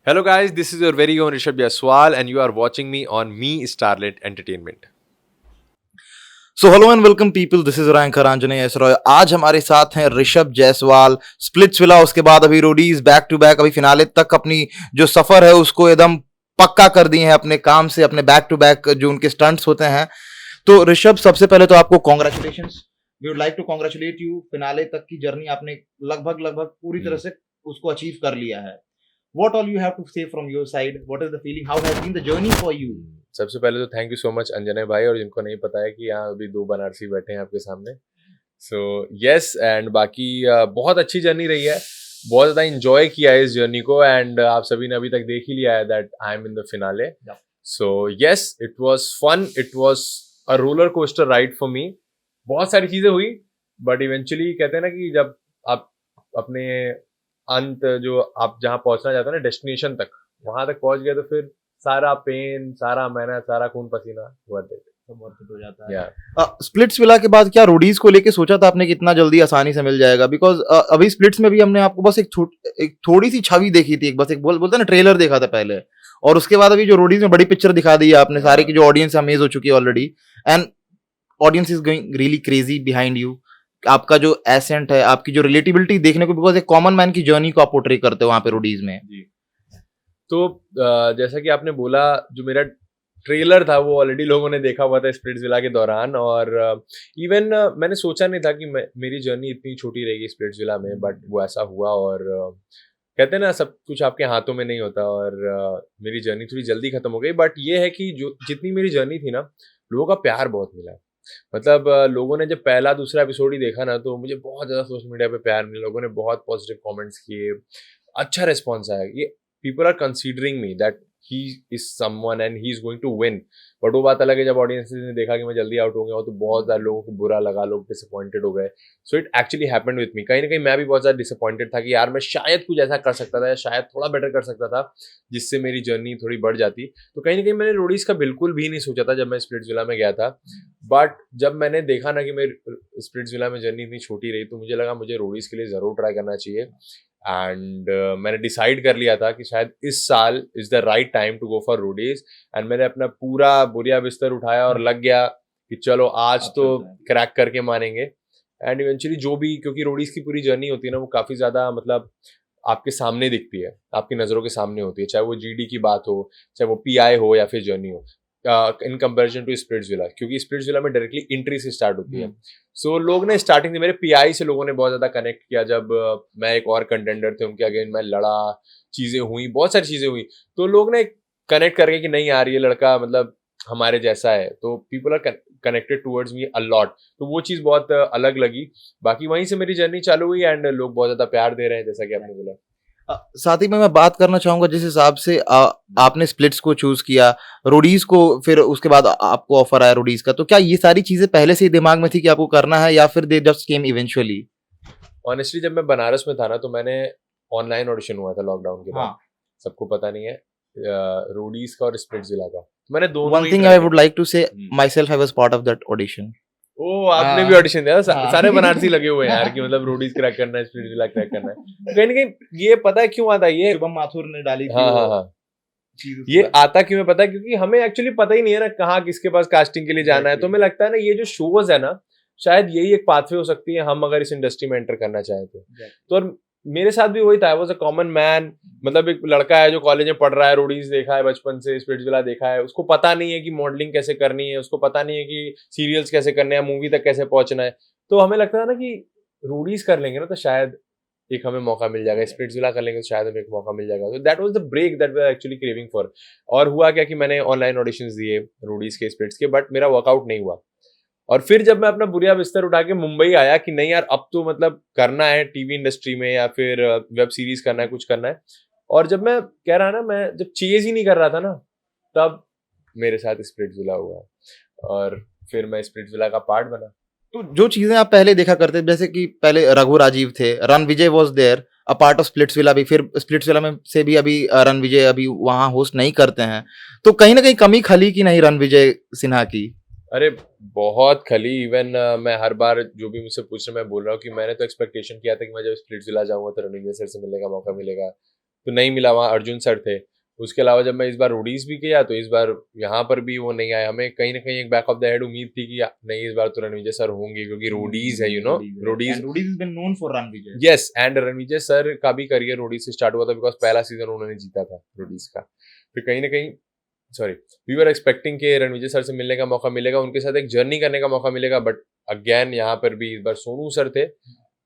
Hello, guys. This is your very own Rishabh Yaswal, and you are watching me on Me Starlet Entertainment. So hello and welcome people, this is ranker Anjaneya S Roy. आज हमारे साथ हैं Rishabh Jaiswal. Splitsvilla, उसके बाद अभी Roadies, back to back अभी finale तक अपनी जो सफर है उसको एकदम पक्का कर दिए हैं अपने काम से, अपने बैक टू बैक जो उनके स्टंट्स होते हैं। तो ऋषभ, सबसे पहले तो आपको congratulations. We would like to congratulate you. Finale तक की जर्नी आपने लगभग लगभग पूरी तरह से उसको अचीव कर लिया है। What all you have to say from your side? What is the feeling? How has been the journey for you? सबसे पहले तो थैंक यू सो मच अंजनय भाई, और जिनको नहीं पता है कि यहाँ अभी दो बनारसी बैठे हैं आपके सामने। सो यस, एंड बाकी बहुत अच्छी जर्नी रही है। बहुत ज़्यादा इंजॉय किया है इस जर्नी को, एंड आप सभी ने अभी तक देख ही लिया है that I am in the finale. So yes, it was fun, it was a roller coaster ride for me. बहुत सारी चीज़ें हुई, बट इवेंचुअली कहते हैं ना कि जब आप अपने अंत, जो आप जहाँ पहुंचना चाहते हो ना, डेस्टिनेशन तक, वहां तक पहुंच गए तो फिर सारा पेन, सारा मेहनत, सारा खून पसीना वर्थ वर्थ हो जाता है। स्प्लिट्स विला के बाद क्या रोडीज को लेके सोचा था आपने कि इतना जल्दी आसानी से मिल जाएगा? बिकॉज अभी स्प्लिट्स में भी हमने आपको बस एक थोड़ी सी छवि देखी थी, बस एक बोलते ना ट्रेलर देखा था पहले, और उसके बाद अभी जो रोडीज में बड़ी पिक्चर दिखा दी है आपने, सारे की जो ऑडियंस अमेज हो चुकी है already, and audience is going really crazy behind you. आपका जो एसेंट है, आपकी जो रिलेटिबिलिटी देखने को, बिकॉज एक कॉमन मैन की जर्नी को आप पोर्ट्रे करते हो वहां पे रोडीज में जी। तो जैसा कि आपने बोला, जो मेरा ट्रेलर था वो ऑलरेडी लोगों ने देखा हुआ था स्प्लिट्सविला के दौरान, और इवन मैंने सोचा नहीं था कि मेरी जर्नी इतनी छोटी रहेगी स्प्लिट्सविला में, बट वो ऐसा हुआ। और कहते हैं ना, सब कुछ आपके हाथों में नहीं होता, और मेरी जर्नी थोड़ी जल्दी खत्म हो गई। बट ये है कि जो जितनी मेरी जर्नी थी ना, लोगों का प्यार बहुत मिला। मतलब लोगों ने जब पहला दूसरा एपिसोड ही देखा ना, तो मुझे बहुत ज़्यादा सोशल मीडिया पे प्यार मिला। लोगों ने बहुत पॉजिटिव कमेंट्स किए, अच्छा रिस्पॉन्स आया। ये people are considering me that he is someone and he is going to win. But वो बात अलग है, जब ऑडियंस ने देखा कि मैं जल्दी आउट हो गया हूँ, तो बहुत सारे लोगों को बुरा लगा, लोग डिसअपॉइंटेड हो गए। So it actually happened with me. कहीं ना कहीं मैं भी बहुत ज़्यादा डिसअपॉइंटेड था कि यार मैं शायद कुछ ऐसा कर सकता था, या शायद थोड़ा बेटर कर सकता था, जिससे मेरी जर्नी थोड़ी बढ़ जाती। तो कहीं ना कहीं मैंने रोडीज का बिल्कुल भी नहीं सोचा था जब मैं स्प्लिट्सविला में गया था। बट जब मैंने देखा ना कि मेरी स्प्लिट्सविला में जर्नी इतनी छोटी रही, तो मुझे लगा मुझे रोडीज के लिए ज़रूर ट्राई करना चाहिए। एंड मैंने डिसाइड कर लिया था कि शायद इस साल is the right time to go for Roadies. And मैंने अपना पूरा बोरिया बिस्तर उठाया और लग गया कि चलो आज तो क्रैक करके मानेंगे। एंड इवेंचुअली जो भी, क्योंकि रोडीज की पूरी जर्नी होती है ना, वो काफ़ी ज़्यादा मतलब आपके सामने दिखती है, आपकी नज़रों के सामने होती है, चाहे वो जीडी की बात हो, चाहे वो पीआई हो, या फिर जर्नी हो, इन कंपेरिजन टू स्प्लिट्सविला, क्योंकि स्प्लिट्सविला में डायरेक्टली एंट्री से स्टार्ट होती है। सो लोग ने स्टार्टिंग से मेरे पीआई से लोगों ने बहुत ज़्यादा कनेक्ट किया। जब मैं एक और कंटेंडर थे, उनके अगेंस्ट मैं लड़ा, चीज़ें हुई, बहुत सारी चीज़ें हुई, तो लोग ने कनेक्ट करके कि नहीं यार, ये लड़का मतलब हमारे जैसा है, तो people are connected towards me a lot. तो वो चीज़ बहुत अलग लगी। बाकी वहीं से मेरी जर्नी चालू हुई, एंड लोग बहुत ज़्यादा प्यार दे रहे हैं, जैसा कि आपने बोला। साथ ही में मैं बात करना चाहूंगा, जिस हिसाब से आपने स्प्लिट्स को चूज किया, रोडीज को, फिर उसके बाद आपको ऑफर आया रोडीज का, तो क्या ये सारी चीजें पहले से ही दिमाग में थी कि आपको करना है, या फिर they just came eventually? Honestly जब मैं बनारस में था ना, तो मैंने ऑनलाइन ऑडिशन हुआ था लॉकडाउन के बाद। सबको पता नहीं है रोडीज का और स्प्लिट्सविला का, तो मैंने दोनों वन ही थिंग ट्राई आई किया would like to say, myself I was part of that audition. ओ, आपने भी ऑडिशन दिया? सारे बनारसी लगे हुए हैं यार कि मतलब रोडीज क्रैक करना है, स्प्लिट्सविला क्रैक करना है। कहीं ना कहीं ये पता है क्यों आता है, ये शुभम माथुर ने डाली थी। हाँ हाँ हाँ, ये आता क्यों है पता है? क्योंकि हमें एक्चुअली पता ही नहीं है ना कहाँ किसके पास कास्टिंग के लिए जाना है। तो हमें लगता है ना, ये जो शोज है ना, शायद यही एक पाथवे हो सकती है, हम अगर इस इंडस्ट्री में एंटर करना चाहें तो और मेरे साथ भी वही था। I was a common man. मतलब एक लड़का है जो कॉलेज में पढ़ रहा है, रोडीज देखा है बचपन से, स्प्लिट्सविला देखा है, उसको पता नहीं है कि मॉडलिंग कैसे करनी है, उसको पता नहीं है कि सीरियल्स कैसे करने हैं, मूवी तक कैसे पहुंचना है। तो हमें लगता था ना कि रोडीज कर लेंगे ना तो शायद एक हमें मौका मिल जाएगा, स्प्लिट्सविला कर लेंगे तो शायद हमें एक मौका मिल जाएगा। तो that was the break that we are actually craving for. और हुआ क्या कि मैंने ऑनलाइन ऑडिशंस दिए रोडीज के, स्प्लिट्स के, बट मेरा वर्कआउट नहीं हुआ। और फिर जब मैं अपना बुरिया बिस्तर उठा के मुंबई आया कि नहीं यार, अब तो मतलब करना है टीवी इंडस्ट्री में, या फिर वेब सीरीज करना है, कुछ करना है। और जब मैं कह रहा ना, मैं जब चेज ही नहीं कर रहा था ना, तब मेरे साथ स्प्लिट्सविला हुआ, और फिर मैं स्प्लिट्सविला का पार्ट बना। तो जो चीजें आप पहले देखा करते, जैसे कि पहले रघु राजीव थे, Rannvijay was there a part of Splitsvilla भी, फिर स्प्लिट्सविला में से भी अभी रणविजय अभी वहां होस्ट नहीं करते हैं, तो कहीं ना कहीं कमी खली की नहीं रणविजय सिन्हा की? अरे बहुत खली। इवन मैं हर बार जो भी मुझसे पूछ रहे, मैं बोल रहा हूँ कि मैंने तो एक्सपेक्टेशन किया था कि मैं जब स्प्लिट्सविला जाऊंगा तो रणवीर सर से मिलने का मौका मिलेगा। तो नहीं मिला, वहाँ अर्जुन सर थे। उसके अलावा जब मैं इस बार रोडीज भी किया तो इस बार यहाँ पर भी वो नहीं आए। हमें कहीं ना कहीं एक बैक ऑफ द हेड उम्मीद थी कि नहीं, इस बार तो रणविजय सर होंगे, क्योंकि रोडीज है, Roadies. Yes, and Ranvijay sir का भी करियर रोडीज से स्टार्ट हुआ था, बिकॉज पहला सीजन उन्होंने जीता था रोडीज का। तो कहीं ना कहीं वी वर एक्सपेक्टिंग कि रणविजय सर से मिलने का मौका मिलेगा, उनके साथ एक जर्नी करने का मौका मिलेगा, बट अगेन यहाँ पर भी इस बार सोनू सर थे।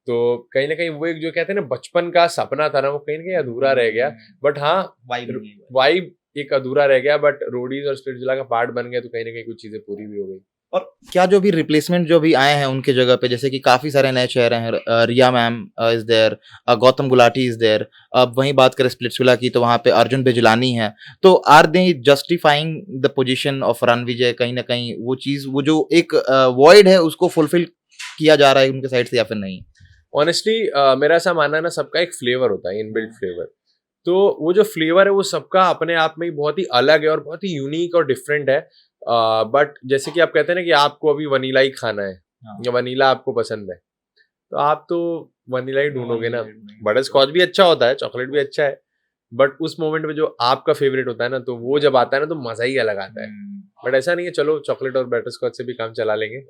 तो कहीं ना कहीं वो एक जो कहते हैं ना बचपन का सपना था ना, वो कहीं ना कहीं अधूरा रह गया। बट हाँ, वाइब एक अधूरा रह गया, बट रोडीज और स्प्लिट्सविला का पार्ट बन गया, तो कहीं ना कहीं कुछ चीजें पूरी भी हो गई। और क्या जो भी रिप्लेसमेंट जो भी आए हैं उनके जगह पे, जैसे कि काफी सारे नए चेहरे हैं, Riya ma'am is there, Gautam Gulati is there, अब वहीं बात करें स्प्लिट्सविला की तो वहाँ पे अर्जुन बिजलानी है, तो are they justifying the position of Rannvijay? कहीं ना कहीं वो चीज, वो जो एक वॉइड है उसको फुलफिल किया जा रहा है उनके साइड से या फिर नहीं? ऑनेस्टली मेरा ऐसा मानना है ना, सबका एक फ्लेवर होता है, इनबिल्ट फ्लेवर। तो वो जो फ्लेवर है वो सबका अपने आप में ही बहुत ही अलग है और बहुत ही यूनिक और डिफरेंट है। बट जैसे कि आप कहते हैं ना कि आपको अभी वनीला ही खाना है, या वनीला आपको पसंद है, तो आप तो वनीला ही ढूंढोगे ना। बटर स्कॉच भी अच्छा होता है, चॉकलेट भी अच्छा है, बट उस मोमेंट में जो आपका फेवरेट होता है ना, तो वो जब आता है ना तो मजा ही अलग आता है। बट ऐसा नहीं है चलो चॉकलेट और बटर स्कॉच से भी काम चला लेंगे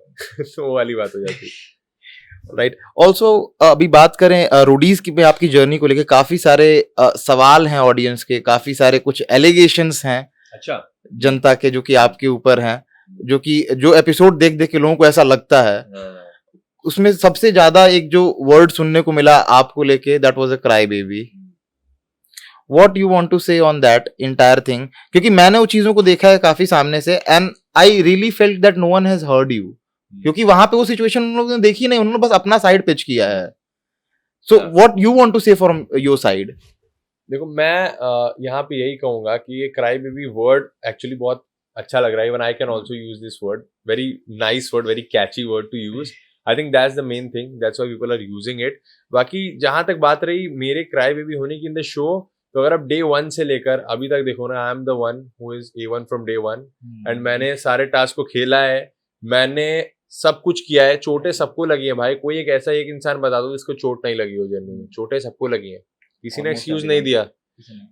तो वो वाली बात हो जाती है। राइट। ऑल्सो अभी बात करें रोडीज की पे आपकी जर्नी को लेके, काफी सारे सवाल हैं ऑडियंस के, काफी सारे कुछ एलिगेशंस हैं अच्छा जनता के जो कि आपके ऊपर हैं, जो कि जो एपिसोड देख देख के लोगों को ऐसा लगता है। उसमें सबसे ज्यादा एक जो वर्ड सुनने को मिला आपको लेके, that was a cry baby. What you want to say on that entire thing? क्योंकि मैंने वो चीजों को देखा है काफी सामने से, and I really felt that no one has heard you, क्योंकि वहां पे वो सिचुएशन उन लोगों ने देखी नहीं, उन्होंने बस अपना साइड पिच किया है। So what you want to say from your side? देखो, मैं यहाँ पे यही कहूंगा कि ये क्राई बेबी वर्ड एक्चुअली बहुत अच्छा लग रहा है। Even I can also use this word, very nice word, very catchy word to use. I think that's the main thing, that's why people are using it. बाकी जहां तक बात रही मेरे क्राई बेबी होने की इन द शो, तो अगर आप डे 1 से लेकर अभी तक देखो ना, I am the one who is A1 from day 1, and मैंने सारे टास्क को खेला है, मैंने सब कुछ किया है। चोटें सबको लगी है भाई, कोई एक ऐसा एक इंसान बता दो जिसको चोट नहीं लगी हो जर्नी में। चोटें सबको लगी है, किसी ने एक्सक्यूज नहीं दिया।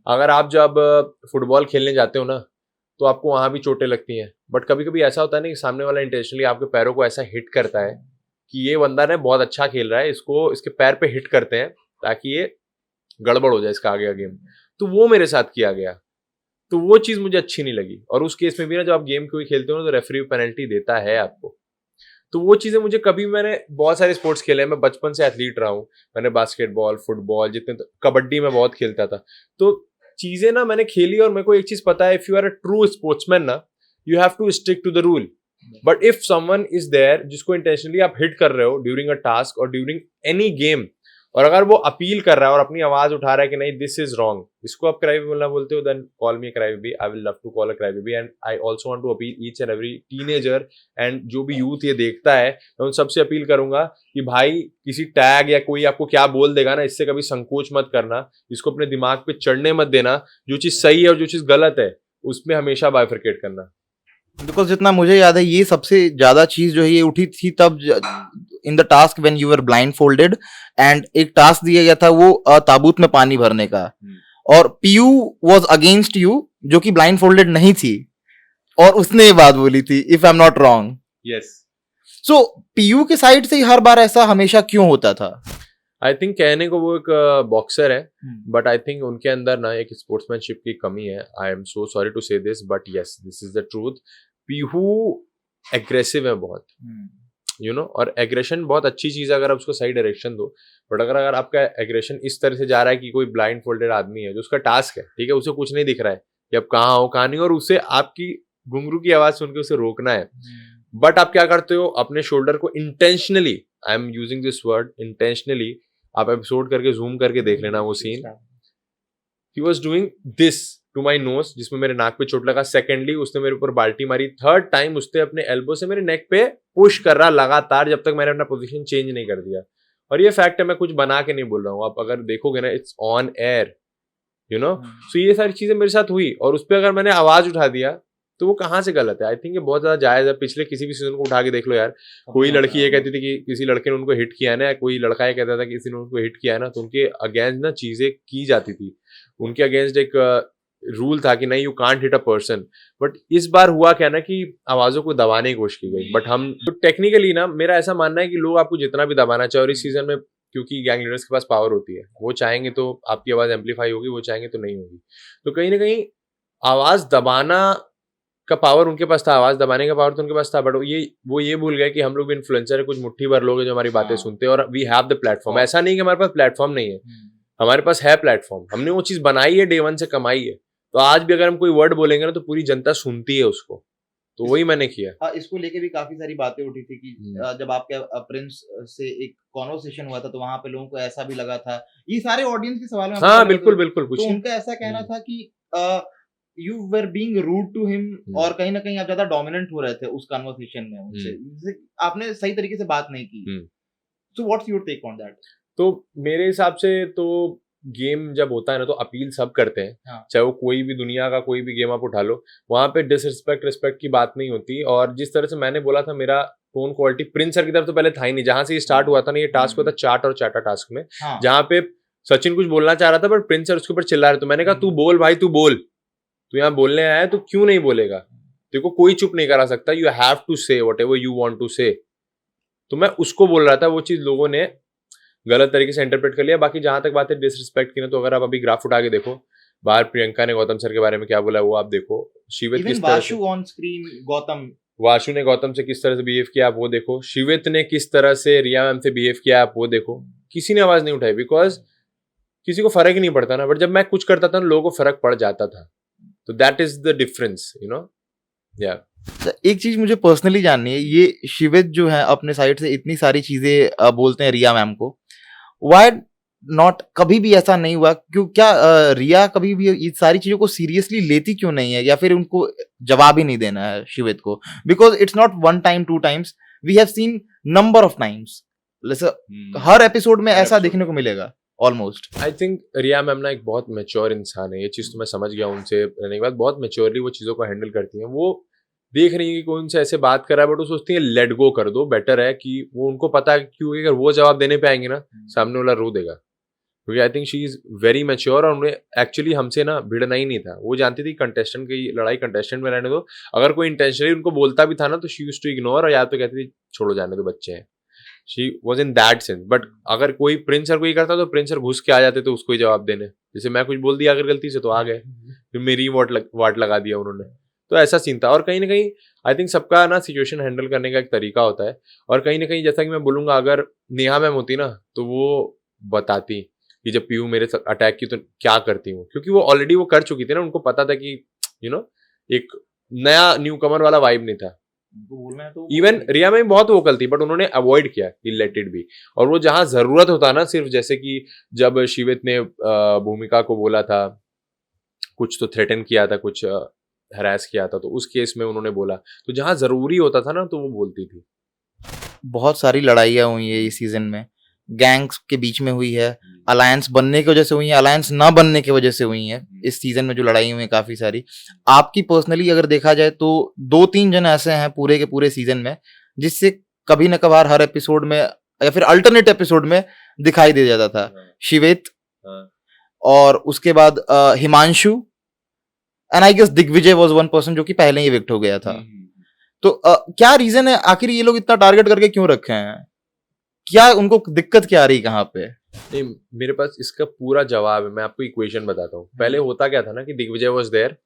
अगर आप जब फुटबॉल खेलने जाते हो ना, तो आपको वहां भी चोटें लगती हैं, बट कभी कभी ऐसा होता है ना कि सामने वाला इंटेंशनली आपके पैरों को ऐसा हिट करता है कि ये बंदा ने बहुत अच्छा खेल रहा है, इसको इसके पैर पे हिट करते हैं ताकि ये गड़बड़ हो जाए इसका आगे का गेम। तो वो मेरे साथ किया गया, तो वो चीज मुझे अच्छी नहीं लगी। और उस केस में भी ना, जब आप गेम कोई खेलते हो ना, तो रेफरी पेनल्टी देता है आपको। तो वो चीजें मुझे कभी, मैंने बहुत सारे स्पोर्ट्स खेले हैं, मैं बचपन से एथलीट रहा हूँ, मैंने बास्केटबॉल, फुटबॉल, जितने कबड्डी में बहुत खेलता था, तो चीजें ना मैंने खेली। और मेरे को एक चीज पता है, if you are a true sportsman ना, you have to stick to the rule. But if someone is there जिसको इंटेंशनली आप हिट कर रहे हो ड्यूरिंग अ टास्क और ड्यूरिंग एनी गेम, और अगर वो अपील कर रहा है और अपनी आवाज उठा रहा है कि नहीं दिस इज रॉन्ग, इसको आप क्राई बोलना बोलते हो, then call me cry baby. I will love to call a cry baby, and I also want to appeal each and every teenager, and जो भी यूथ ये देखता है, मैं उन सबसे अपील करूंगा कि भाई किसी टैग या कोई आपको क्या बोल देगा ना, इससे कभी संकोच मत करना, इसको अपने दिमाग पे चढ़ने मत देना। जो चीज सही है और जो चीज गलत है उसमें हमेशा बाइफरकेट करना। बिकॉज जितना मुझे याद है, ये सबसे ज्यादा चीज जो है ये उठी थी तब in the task when you were blind folded, and एक टास्क दिया गया था वो ताबूत में पानी भरने का, और पीयू वाज अगेंस्ट यू जो कि ब्लाइंड फोल्डेड नहीं थी, और उसने ये बात बोली थी, if I am not wrong. Yes. So PU के साइड से ही हर बार ऐसा हमेशा क्यों होता था? आई थिंक कहने को वो एक बॉक्सर है, बट आई थिंक उनके अंदर ना एक स्पोर्ट्समैनशिप की कमी है। I am so sorry to say this, but yes this is the truth. Pihu aggressive है बहुत, यू नो, और एग्रेशन बहुत अच्छी चीज है अगर आप उसको सही डायरेक्शन दो। बट अगर आपका एग्रेशन इस तरह से जा रहा है कि कोई ब्लाइंड फोल्डेड आदमी है जो उसका टास्क है, ठीक है, उसे कुछ नहीं दिख रहा है कि अब कहाँ हो कहाँ नहीं, और उसे आपकी घुंघरू की आवाज सुन के उसे रोकना है, बट आप क्या करते हो, अपने शोल्डर को intentionally, I am using this word intentionally, आप एपिसोड करके जूम करके देख लेना वो scene, he was doing this to my nose, जिसमें मेरे नाक पे चोट लगा। सेकेंडली उसने मेरे ऊपर बाल्टी मारी। थर्ड टाइम उसने अपने एल्बो से मेरे नेक पे पुश कर रहा लगातार, जब तक मैंने अपना पोजीशन चेंज नहीं कर दिया। और ये फैक्ट है, मैं कुछ बना के नहीं बोल रहा हूँ, आप अगर देखोगे ना, it's on air, you know. So ये सारी चीजें मेरे साथ हुई, और उस पर अगर मैंने आवाज उठा दिया तो वो कहाँ से गलत है? आई थिंक ये बहुत ज्यादा जायज है। पिछले किसी भी सीजन को उठा के देख लो यार, कोई लड़की ये कहती थी कि किसी लड़के ने उनको हिट किया है ना, कोई लड़का ये कहता था कि किसी ने उनको हिट किया है ना, तो उनके अगेंस्ट ना चीजें की जाती थी। उनके अगेंस्ट एक रूल था कि नहीं you can't hit a person, but इस बार हुआ क्या ना कि आवाजों को दबाने की कोशिश की गई, बट हम तो टेक्निकली ना मेरा ऐसा मानना है कि लोग आपको जितना भी दबाना चाहे, और इस सीजन में क्योंकि गैंग लीडर्स के पास पावर होती है, वो चाहेंगे तो आपकी आवाज एम्पलीफाई होगी, वो चाहेंगे तो नहीं होगी। तो कहीं ना कहीं आवाज दबाना का पावर उनके पास था, आवाज दबाने का पावर तो उनके पास था, बट वो ये भूल गए कि हम लोग भी इन्फ्लुएंसर है, कुछ मुट्ठी भर लोग हैं जो हमारी बातें सुनते हैं, और वी हैव द प्लेटफॉर्म। ऐसा नहीं कि हमारे पास प्लेटफॉर्म नहीं है, हमारे पास है प्लेटफॉर्म, हमने वो चीज बनाई है, डे वन से कमाई है। तो आज भी अगर हम कोई वर्ड बोलेंगे ना तो पूरी जनता सुनती है उसको, तो वही मैंने किया। हाँ, इसको लेके भी काफी सारी बातें उठी थी कि जब आपके प्रिंस से एक कॉन्वर्सेशन हुआ था तो वहां पे लोगों को ऐसा भी लगा था, ये सारे ऑडियंस के सवाल में आपको क्या हाँ लगा बिल्कुल था? बिल्कुल, तो कुछ उनका ऐसा कहना था कि you were being rude to him और कहीं ना कहीं आप ज्यादा डोमिनेंट हो रहे थे उस कन्वर्सेशन में उनसे, आपने सही तरीके से बात नहीं की। So what's your take on that? तो मेरे हिसाब से तो गेम जब होता है ना तो अपील सब करते हैं, हाँ। चाहे वो कोई भी दुनिया का कोई भी गेम आप उठा लो, वहां पे डिसरिस्पेक्ट रिस्पेक्ट की बात नहीं होती। और जिस तरह से मैंने बोला था, मेरा टोन क्वालिटी प्रिंस सर की तरफ तो पहले था ही नहीं, जहां से ये स्टार्ट हुआ था ना, ये टास्क हुआ था चाट और चाटा टास्क में, जहां पे सचिन कुछ बोलना चाह रहा था बट प्रिंस सर उसके ऊपर चिल्ला रहे, तो मैंने कहा तू बोल भाई, तू बोल, तू यहाँ बोलने आया है तो क्यों नहीं बोलेगा, देखो कोई चुप नहीं करा सकता, you have to say whatever you want to say. तो मैं उसको बोल रहा था, वो चीज लोगों ने गलत तरीके से इंटरप्रेट कर लिया। बाकी जहां तक बात है डिसरिस्पेक्ट की ना, तो अगर आप अभी ग्राफ उठा के देखो, बाहर प्रियंका ने गौतम सर के बारे में क्या बोला वो आप देखो, शिवित किस तरह से, ऑन स्क्रीन गौतम, वाशु ने गौतम से किस तरह से बिहेव किया आप वो देखो, शिवित ने किस तरह से रिया मैम से बिहेव किया आप वो देखो, किसी ने आवाज नहीं उठाई, बिकॉज किसी को फर्क ही नहीं पड़ता ना। बट जब मैं कुछ करता था ना, लोगों को फर्क पड़ जाता था, तो that is the difference, you know. या एक चीज मुझे पर्सनली जाननी है, ये शिवित जो है अपने साइड से इतनी सारी चीजें बोलते हैं रिया मैम को, व्हाई नॉट, कभी भी ऐसा नहीं हुआ क्यों, क्या रिया कभी भी ये सारी चीजों को सीरियसली लेती क्यों नहीं है, या फिर उनको जवाब ही नहीं देना है शिवित को? Because it's not one time two times, we have seen number of times, हर एपिसोड में ऐसा देखने को मिलेगा almost. I think Riya ma'am ना एक बहुत मैच्योर इंसान है, ये चीज तो मैं समझ गया उनसे रहने के बाद, बहुत मैच्योरली वो चीजों को हैंडल करती हैं। वो देख रही है कि कोई उनसे ऐसे बात कर रहा है, बट वो सोचती है लेट गो कर दो, बेटर है कि वो, उनको पता है क्योंकि अगर वो जवाब देने पे आएंगे ना, सामने वाला रो देगा, क्योंकि I think she is very mature. और उन्हें एक्चुअली हमसे ना भिड़ना ही नहीं था, वो जानती थी कंटेस्टेंट की लड़ाई कंटेस्टेंट में रहने दो, अगर कोई इंटेंशनली उनको बोलता भी था ना तो शी यूज्ड टू इग्नोर, और या तो कहती थी छोड़ो जाने दो बच्चे हैं, she was in that sense. But अगर कोई प्रिंस सर कोई करता तो प्रिंस सर घुस के आ जाते तो उसको ही जवाब देने, जैसे मैं कुछ बोल दिया अगर गलती से तो आ गए, फिर मेरी वाट लगा दिया उन्होंने, तो ऐसा सीन था। और कहीं ना कहीं आई थिंक सबका ना सिचुएशन हैंडल करने का एक तरीका होता है, और कहीं ना कहीं जैसा कि मैं बोलूंगा, अगर नेहा मैम होती ना तो वो बताती कि जब पीयू मेरे अटैक की तो क्या करती हूँ, क्योंकि वो ऑलरेडी वो कर चुकी थी ना, उनको पता था कि यू नो एक नया न्यू कमर वाला वाइब नहीं था। बोलना है तो इवन रिया में बहुत वोकल थी, बट उन्होंने अवॉइड किया कि लेट इट बी। और वो जहां जरूरत होता ना, सिर्फ जैसे कि जब शिवित ने भूमिका को बोला था, कुछ तो थ्रेटन किया था, कुछ हरास किया था, तो उस केस में उन्होंने बोला, तो जहां जरूरी होता था ना तो वो बोलती थी। बहुत सारी लड़ाइयाँ हुई है इस सीजन में, गैंग्स के बीच में हुई है, अलायंस बनने की वजह से हुई है, अलायंस ना बनने की वजह से हुई है, इस सीजन में जो लड़ाई हुई है काफी सारी। आपकी पर्सनली अगर देखा जाए तो 2-3 जन ऐसे हैं पूरे के पूरे सीजन में जिससे कभी न कभार हर एपिसोड में या फिर अल्टरनेट एपिसोड में दिखाई दे जाता था, शिवित, और उसके बाद Himanshu, and I guess Digvijay was one person जो कि पहले ही इविक्ट हो गया था। तो क्या रीजन है आखिर ये लोग इतना टारगेट करके क्यों रखे हैं, क्या उनको दिक्कत क्या आ रही कहाँ पे? नहीं, मेरे पास इसका पूरा जवाब है, मैं आपको इक्वेशन बताता हूँ। पहले होता क्या था ना कि दिग्विजय वाज देयर,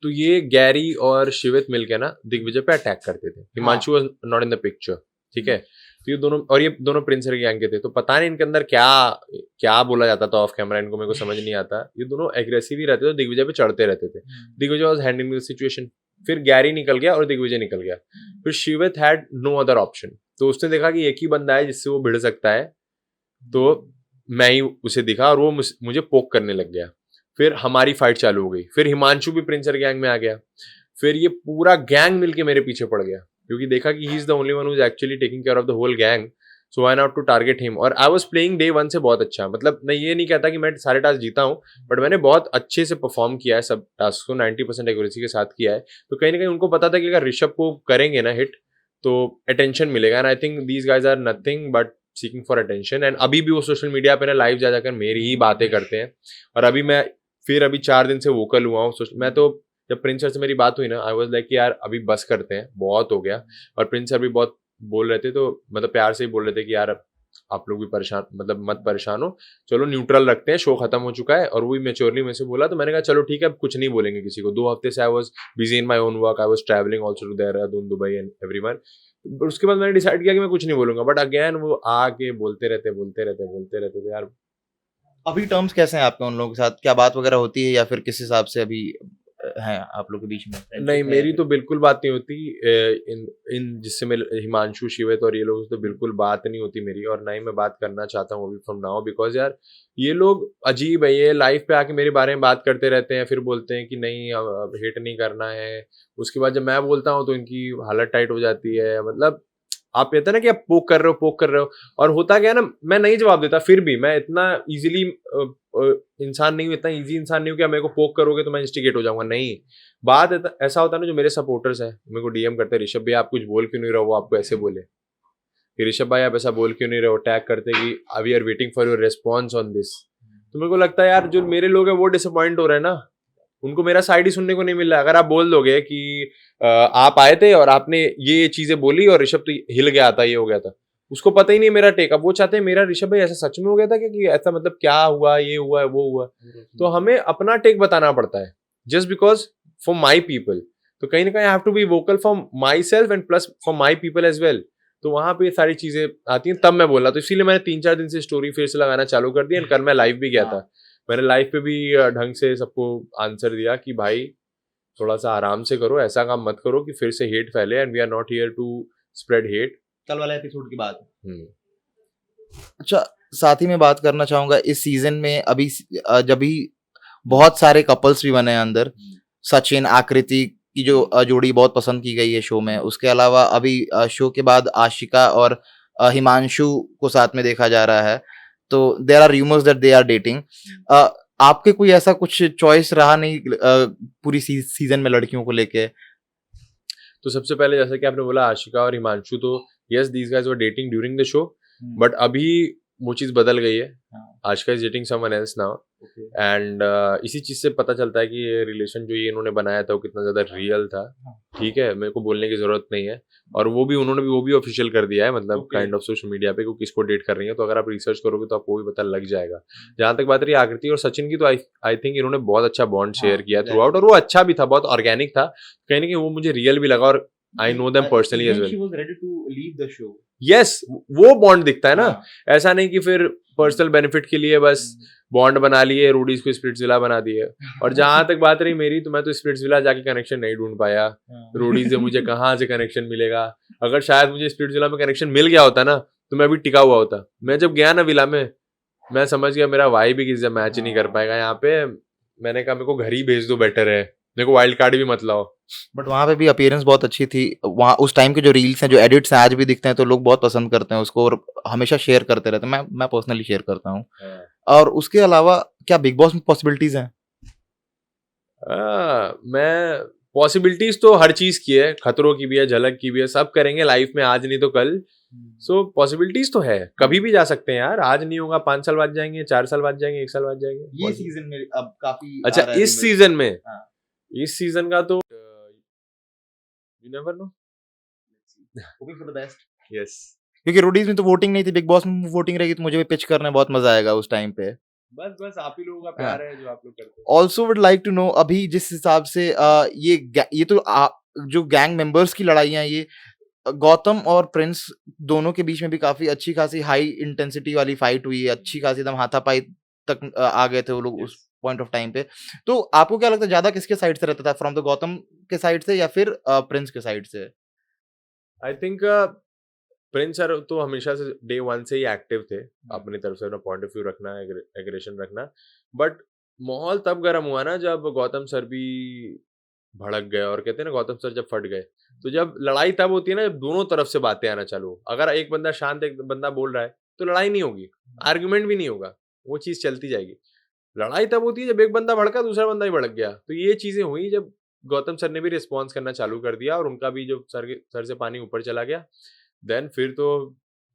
तो ये गैरी और शिवित मिलके ना दिग्विजय पे अटैक करते थे, Himanshu was not in the picture, ठीक है। तो ये दोनों, और ये दोनों प्रिंस के गैंग के थे, तो पता नहीं इनके अंदर क्या क्या बोला जाता था ऑफ कैमरा, इनको मेरे को समझ नहीं आता। ये दोनों एग्रेसिव ही रहते थे, दिग्विजय पे चढ़ते रहते थे। Digvijay was handling the situation, फिर गैरी निकल गया और दिग्विजय निकल गया, फिर Shivit had no other option, तो उसने देखा कि एक ही बंदा है जिससे वो भिड़ सकता है, तो मैं ही उसे दिखा, और वो मुझे पोक करने लग गया। फिर हमारी फाइट चालू हो गई, फिर हिमांशु भी प्रिंसर गैंग में आ गया, फिर ये पूरा गैंग मिलके मेरे पीछे पड़ गया, क्योंकि देखा कि he is the only one who is actually taking care of the whole gang, so why not to target him. और I was playing day one से बहुत अच्छा, मतलब मैं ये नहीं कहता कि मैं सारे टास्क जीता हूँ, बट मैंने बहुत अच्छे से परफॉर्म किया है सब टास्क को, 90% एक्यूरेसी के साथ किया है। तो कहीं ना कहीं उनको पता था कि अगर ऋषभ को करेंगे ना हिट तो अटेंशन मिलेगा, and I think these guys are nothing but seeking for attention. And अभी भी वो सोशल मीडिया पे ना लाइव जा जाकर मेरी ही बातें करते हैं, और अभी मैं फिर अभी 4 दिन से वोकल हुआ हूँ। मैं तो जब प्रिंस सर से मेरी बात हुई ना, आई वाज लाइक कि यार अभी बस करते हैं, बहुत हो गया। और प्रिंस सर भी बहुत बोल रहे थे, तो मतलब प्यार से ही बोल रहे थे कि यार आप लोग भी परेशान, मतलब मत परेशान हो, चलो न्यूट्रल रखते हैं, शो खत्म हो चुका है। और वो भी मेच्योरली मेरे से बोला, तो मैंने कहा चलो ठीक है, अब कुछ नहीं बोलेंगे किसी को। 2 हफ्ते से I was busy in my own work, I was travelling also to Dehradun, Dubai and everyone. उसके बाद मैंने डिसाइड किया कि मैं कुछ नहीं बोलूंगा, बट अगेन वो आके बोलते रहते थे यार। अभी टर्म्स कैसे हैं आपके उन लोगों के साथ? क्या बात वगैरह होती है या फिर किस हिसाब से अभी हैं आप लोग के बीच में नहीं, फ्रेंडशिप है या मेरी फिर? तो बिल्कुल बात नहीं होती। इन इन जिससे मैं हिमांशु, शिवित और ये लोग से तो बिल्कुल बात नहीं होती मेरी, और ना ही मैं बात करना चाहता हूँ अभी फ्रॉम नाउ, बिकॉज यार ये लोग अजीब है। ये लाइव पे आके मेरे बारे में बात करते रहते हैं, फिर बोलते हैं कि नहीं अब हिट नहीं करना है। उसके बाद जब मैं बोलता हूँ तो इनकी हालत टाइट हो जाती है। मतलब आप कहते हैं ना कि आप पोक कर रहे हो। और होता क्या है ना, मैं नहीं जवाब देता, फिर भी मैं इतना इजीली इंसान नहीं हूँ, इतना इजी इंसान नहीं हूँ कि मेरे को पोक करोगे तो मैं इंस्टिगेट हो जाऊंगा, नहीं। बात ऐसा होता है ना, जो मेरे सपोर्टर्स हैं मेरे को डीएम करते हैं, ऋषभ भाई आप कुछ बोल क्यों नहीं रहो, वो आपको ऐसे बोले कि ऋषभ भाई आप ऐसा बोल क्यों नहीं रहो, टैग करते कि we are waiting for your response on this. तो मेरे को लगता है यार, जो मेरे लोग हैं वो डिसअपॉइंट हो रहे हैं ना, उनको मेरा साइड ही सुनने को नहीं मिल रहा है। अगर आप बोल दोगे कि आप आए थे और आपने ये चीजें बोली और ऋषभ तो हिल गया था, ये हो गया था, उसको पता ही नहीं मेरा टेक। अब वो चाहते हैं मेरा ऋषभ भाई ऐसा सच में हो गया था कि ऐसा, मतलब क्या हुआ, ये हुआ है, वो हुआ। तो हमें अपना टेक बताना पड़ता है, just because for my people. तो कहीं ना कहीं I have to be vocal for myself and plus for my people as well. तो वहां पे सारी चीजें आती हैं, तब मैं बोला। तो इसीलिए मैंने 3-4 दिन से स्टोरी फिर से लगाना चालू कर दी। एंड कल मैं लाइव भी गया था, मैंने लाइव पे भी ढंग से सबको आंसर दिया कि भाई थोड़ा सा आराम से करो, ऐसा काम मत करो कि फिर से हेट फैले, and we are not here to spread hate. कल वाला एपिसोड की बात है। अच्छा, साथ ही में बात करना चाहूंगा इस सीजन में अभी जब भी बहुत सारे कपल्स भी बने हैं अंदर। सचिन आकृति की जो जोड़ी बहुत पसंद की गई है शो में। उसके अलावा अभी शो के बाद आशिका और हिमांशु को साथ में देखा जा रहा है। तो there are rumours that they are dating. आपके कोई ऐसा कुछ चॉइस रहा नहीं पूरी सीजन में लड़कियों को लेके? तो सबसे पहले जैसा कि आपने बोला आशिका और हिमांशु, तो yes these guys were dating during the show, but अभी वो चीज बदल गई है। Ashika is dating someone else now, and इसी चीज से पता चलता है कि ये रिलेशन जो ये इन्होंने बनाया था वो कितना ज्यादा रियल था। ठीक है, मेरे को बोलने की जरूरत नहीं है। और वो भी ऑफिशियल कर दिया है, मतलब काइंड ऑफ सोशल मीडिया पे, को किसको डेट कर रही है। तो अगर आप रिसर्च करोगे तो आपको भी पता लग जाएगा। जहां तक बात रही आकृति और सचिन की, तो आई थिंक इन्होंने बहुत अच्छा बॉन्ड शेयर किया थ्रू आउट, और वो अच्छा भी था, बहुत ऑर्गेनिक था। कहीं ना कहीं वो मुझे रियल भी लगा, और I know them personally as well. Yes, वो बॉन्ड दिखता है ना। ऐसा नहीं कि फिर पर्सनल बेनिफिट के लिए बस बॉन्ड बना लिए, रोडीज को स्प्लिट्सविला बना दिए। और जहां तक बात रही मेरी, तो मैं तो स्प्लिट्सविला जाके कनेक्शन नहीं ढूंढ पाया। रोडीज से मुझे कहाँ से कनेक्शन मिलेगा? अगर शायद मुझे स्प्लिट्सविला में कनेक्शन मिल गया होता ना, तो मैं अभी टिका हुआ होता। मैं जब गया ना विला में, मैं समझ गया मेरा भाई भी किसी से मैच नहीं कर पाएगा यहाँ पे। मैंने कहा मेरे को घर ही भेज दो, बेटर है, मेरे को वाइल्ड कार्ड भी मत लाओ। बट वहां पे भी अपीयरेंस बहुत अच्छी थी। वहां उस टाइम के जो रील्स हैं, जो एडिट्स हैं, आज भी दिखते हैं, तो लोग बहुत पसंद करते हैं उसको और हमेशा शेयर करते रहते हैं। मैं पर्सनली शेयर करता हूँ। और उसके अलावा क्या बिग बॉस में पॉसिबिलिटीज हैं? मैं पॉसिबिलिटीज तो हर चीज की है, खतरों की भी है, झलक की भी है, सब करेंगे लाइफ में, आज नहीं तो कल। सो पॉसिबिलिटीज तो है, कभी भी जा सकते हैं यार। आज नहीं होगा, 5 साल बाद जाएंगे, 4 साल बाद जाएंगे, 1 साल बाद जाएंगे। ये सीजन में अब काफी अच्छा, इस सीजन में, हाँ। इस सीजन का तो you never know, hoping for the best. Yes. क्योंकि रोडीज में तो वोटिंग नहीं थी, बिग बॉस में वोटिंग रहेगी तो मुझे भी पिच करने में बहुत मजा आएगा उस टाइम पे। बस आप ही लोगों का प्यार है जो आप लोग करते हैं। Also would like to know, अभी जिस हिसाब से ये तो जो गैंग मेंबर्स की लड़ाइयाँ, ये गौतम और प्रिंस दोनों के बीच में भी काफी अच्छी खासी हाई इंटेंसिटी वाली फाइट हुई है। अच्छी खासी एकदम हाथापाई तक आ गए थे वो लोग उस पॉइंट ऑफ टाइम पे। तो आपको क्या लगता है, ज्यादा किसके साइड से रहता था, फ्रॉम द गौतम के साइड से या फिर प्रिंस के साइड से? आई थिंक प्रिंस सर तो हमेशा से डे 1 से ही एक्टिव थे, अपनी तरफ से अपना पॉइंट ऑफ व्यू रखना, एग्रेशन रखना। बट माहौल तब गर्म हुआ ना जब गौतम सर भी भड़क गए, और कहते हैं ना गौतम सर जब फट गए। तो जब लड़ाई तब होती है ना जब दोनों तरफ से बातें आना चालू हो। अगर एक बंदा शांत, एक बंदा बोल रहा है, तो लड़ाई नहीं होगी, आर्गुमेंट भी नहीं होगा, वो चीज चलती जाएगी। लड़ाई तब होती है जब एक बंदा भड़का, दूसरा बंदा भी भड़क गया। तो ये चीजें हुई जब गौतम सर ने भी रिस्पॉन्स करना चालू कर दिया, और उनका भी जो सर से पानी ऊपर चला गया। देन फिर तो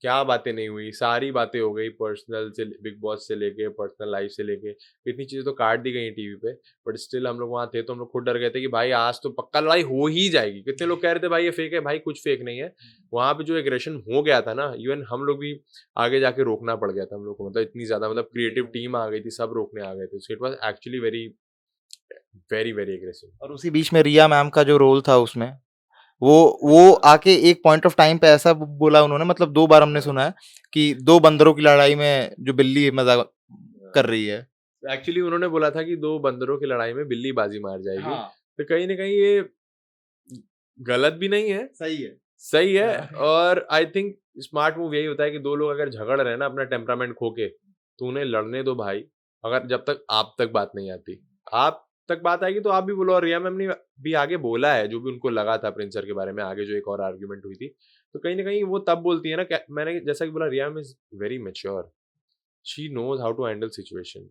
क्या बातें नहीं हुई, सारी बातें हो गई, पर्सनल से बिग बॉस से लेके, पर्सनल लाइफ से लेके, इतनी चीज़ें तो काट दी गई टीवी पे, बट स्टिल हम लोग वहाँ थे तो हम लोग खुद डर गए थे कि भाई आज तो पक्का लड़ाई हो ही जाएगी। कितने लोग कह रहे थे भाई ये फेक है, भाई कुछ फेक नहीं है। वहाँ पे जो एग्रेशन हो गया था ना, इवन हम लोग भी आगे जाके रोकना पड़ गया था हम लोग को, मतलब इतनी ज़्यादा मतलब क्रिएटिव टीम आ गई थी, सब रोकने आ गए थे। So it was actually very, very, very aggressive. और उसी बीच में रिया मैम का जो रोल था उसमें, वो वो आके एक पॉइंट ऑफ टाइम पे ऐसा बोला उन्होंने, मतलब 2 बार हमने सुना है कि 2 बंदरों की लड़ाई में जो बिल्ली मज़ा कर रही है। एक्चुअली उन्होंने बोला था कि 2 बंदरों की लड़ाई में बिल्ली बाजी मार जाएगी। हाँ, तो कहीं न कहीं ये गलत भी नहीं है, सही है। सही है। हाँ। और आई थिंक स्मार्ट मूव यही होता है कि 2 लोग अगर झगड़ रहे हैं ना अपना टेम्परामेंट खो के, तो उन्हें लड़ने दो भाई। अगर जब तक आप तक बात नहीं आती। आप तक बात आएगी तो आप भी बोलो, और रिया मैम ने भी आगे बोला है, जो भी उनको लगा था प्रिंस सर के बारे में, आगे जो एक और आर्गुमेंट हुई थी। तो कहीं न कहीं वो तब बोलती है ना, कै मैंने जैसा कि बोला, Riya ma'am is very mature. She knows how to handle situation.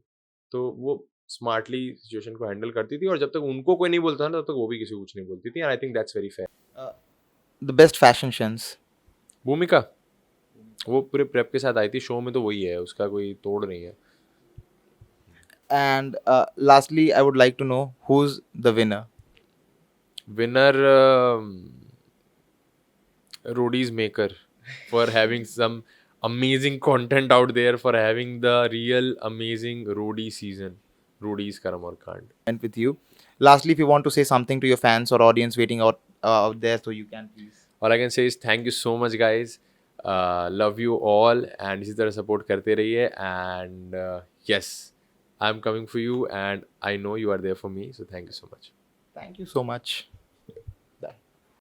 तो वो स्मार्टली सिचुएशन को हैंडल करती थी, और जब तक उनको कोई नहीं बोलता ना, तब तक वो भी किसी को कुछ नहीं बोलती थी, and I think that's very fair. The best fashion sense. भूमिका, वो पूरे प्रेप के साथ आई थी, शो में तो वही है, उसका कोई तोड़ नहीं है। And lastly I would like to know who is the winner? Winner Roadies Maker, for having some amazing content out there, for having the real amazing Roadie season. Roadies Karam aur Kand. And with you. Lastly, if you want to say something to your fans or audience waiting out there, so you can please. All I can say is thank you so much, guys. Love you all, and इसी तरह support करते रहिए. And yes, I'm coming for you, and I know you are there for me. So thank you so much. Thank you so much.